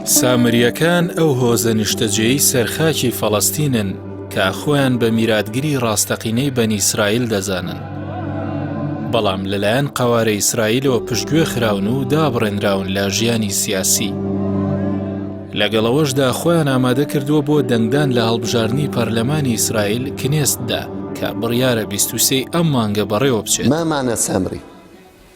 سامریەکان ئەو هۆزە نیشتەجێی سەرخاکی فەڵەستینن کە خۆیان بە میراتگری ڕاستەقینەی بەنی ئیسرائیل دەزانن. بەڵام لەلایەن قەوارە ئیسرائیلەوە پشتگوێ خراون و دابڕێنراون لە ژیانی سیاسی. لەگەڵەوەشدا خۆیان ئامادە کردووە بۆ دەنگدان لە هەڵبژارنی پەرلەمانی ئیسرائیل کنێست کە بڕیارە 23 ئەم مانگە بەڕێوە بچێت. ما معنى سامري؟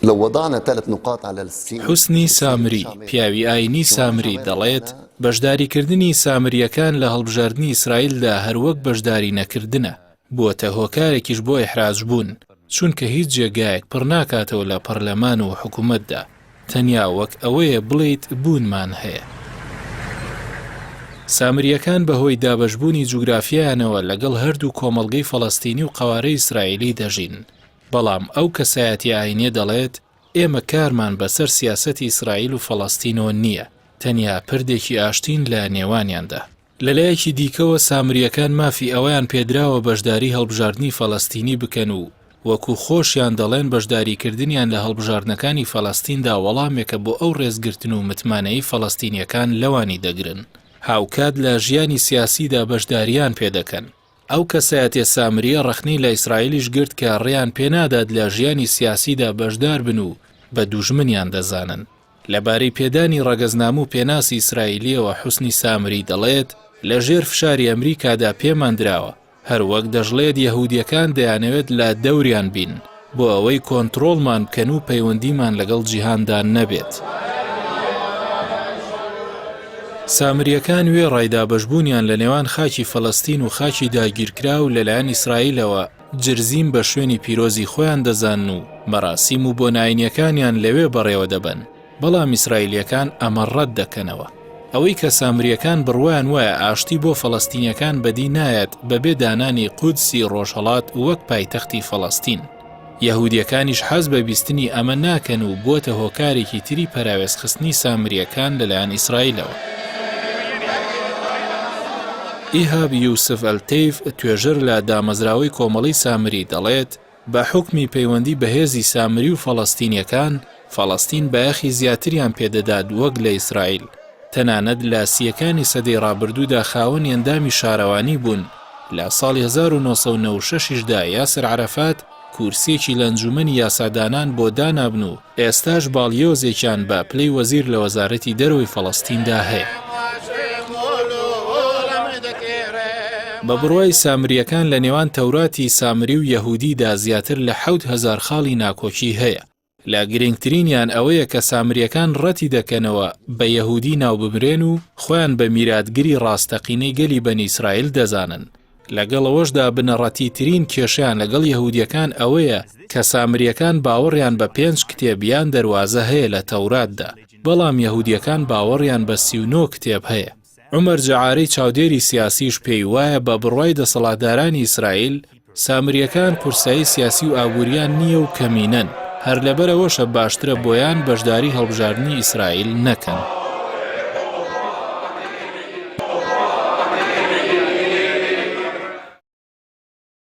لو وضعنا 3 نقاط على السين. حوسنی سامری، پیاوی ئاینی سامری دەڵێت بەشداریکردنی سامریەکان لە هەڵبژاردنی ئیسرائیلدا هەروەک بەشداری نەکردنە، بووەتە هۆکارێکیش بۆ ئیحراج بوون، چونکە هیچ جێگایەک پڕ ناکاتەوە لە پەرلەمان و حکوومەتدا، تەنیا وەک ئەوەیە بڵێیت بوونمان هەیە. سامریەکان بەهۆی دابەشبوونی جوگرافیایانەوە لەگەڵ هەردوو کۆمەڵگەی فەڵەستینی و قەوارەی ئیسرائیلی دەژین. بەڵام ئەو کەسایەتی ئاینیە دەڵێت ئێمە کارمان بەسەر سیاسەتی ئیسرائیل و فەڵەستینەوە نییە، تەنیا پردێکی ئاشتین لە نێوانیاندا. لەلایەکی دیکەوە سامریەکان مافی ئەوەیان پێدراوە بەشداری هەڵبژاردنی فەڵەستینی بکەن و وەکو خۆشیان دەڵێن بەشداریکردنیان لە هەڵبژاردنەکانی فەڵەستیندا وەڵامێکە بۆ ئەو ڕێزگرتن و متمانەی فەڵەستینیەکان لەوانی دەگرن. هاوکات لە ژیانی سیاسیدا بەشداریان پێدەکەن. ئەو کەسایەتیە سامریە ڕەخنی لە ئیسرائیلیش گرت کە ڕێیان پێنادات لە ژیانی سیاسیدا بەشدار بن و بە دوژمنیان دەزانن. لەبارەی پێدانی ڕەگەزنامە و پێناسی ئیسرائیلیەوە حوسنی سامری دەڵێت لە ژێر فشاری ئەمریکادا پێمان دراوە، هەروەک دەژڵێت یەهودیەکان دەیانەوێت لە دەوریان بین بۆ ئەوەی کۆنتڕۆڵمان بکەن و پەیوەندیمان لەگەڵ جیهاندا نەبێت. سامریەکان وێ ڕایدابەشبوونیان لە نێوان خاکی فەڵەستین و خاکی داگیرکرا و لەلایەن ئیسرائیلەوە جرزیم بە شوێنی پیرۆزی خۆیان دەزانن و مەراسیم و بۆ ناینیەکانیان لەوێ بەڕێوە دەبن، بەڵام ئیسرائیلیەکان ئەمە ڕەت دەکەنەوە. ئەوەی کە سامریەکان بڕوایان وایە ئاشتی بۆ فەڵەستینیەکان بەدی نایەت بەبێ دانانی قودسی ڕۆژهەڵات وەک پایتەختی فەڵەستین. یەهودیەکانیش حەز بە بیستنی ئەمە ناکەن و بووەتە هۆکارێکی تری پەراوێزخستنی سامریەکان لەلایەن ئیسرائیلەوە. ئیهاب یوسف ئەلتەیف توێژەر لە دامەزراوەی کۆمەڵی سامری دەڵێت بە حوکمی پەیوەندی بەهێزی سامری و فەڵەستینیەکان فەڵەستین بایەخی زیاتریان پێدەدات وەک لە ئیسرائیل. تەنانەت لە سیەکانی سەدەی ڕابردوودا خاوەن ئەندامی شارەوانی بوون. لە ساڵی 1996دا یاسر عەرەفات کورسێکی لە ئەنجومەنی یاسادانان بۆ دانابن و ئێستاش باڵیۆزێکیان بە پلەی وەزیر لە وەزارەتی دەرەوەی فەڵەستیندا هەیە. بە بڕوای سامریەکان لە نێوان تەوراتی سامری و یەهودیدا زیاتر لە 7,000 خاڵی ناکۆکی هەیە. لە گرنگترینیان ئەوەیە کە سامریەکان ڕەتی دەکەنەوە بە یەهودی ناو ببرێن و خۆیان بە میراتگری ڕاستەقینەی گەلی بەنی ئیسرائیل دەزانن. لەگەڵەوەشدا بنەڕەتی ترین کێشیان لەگەڵ یەهودیەکان ئەوەیە کە سامریەکان باوەڕیان بە 5 کتێبیان دەواازە هەیە لە تەوراتدا، بەڵام یەهودیەکان باوەڕیان بە 39 کتێب هەیە. عومەر جەعارەی چاودێری سیاسیش پێی وایە بە بڕوای دەسەڵاتدارانی ئیسرائیل سامریەکان کورسایی سیاسی و ئابووریان نییە و کەمینەن، هەر لەبەرەوەشە باشترە بۆیان بەشداری هەڵبژاردنی ئیسرائیل نەکەن.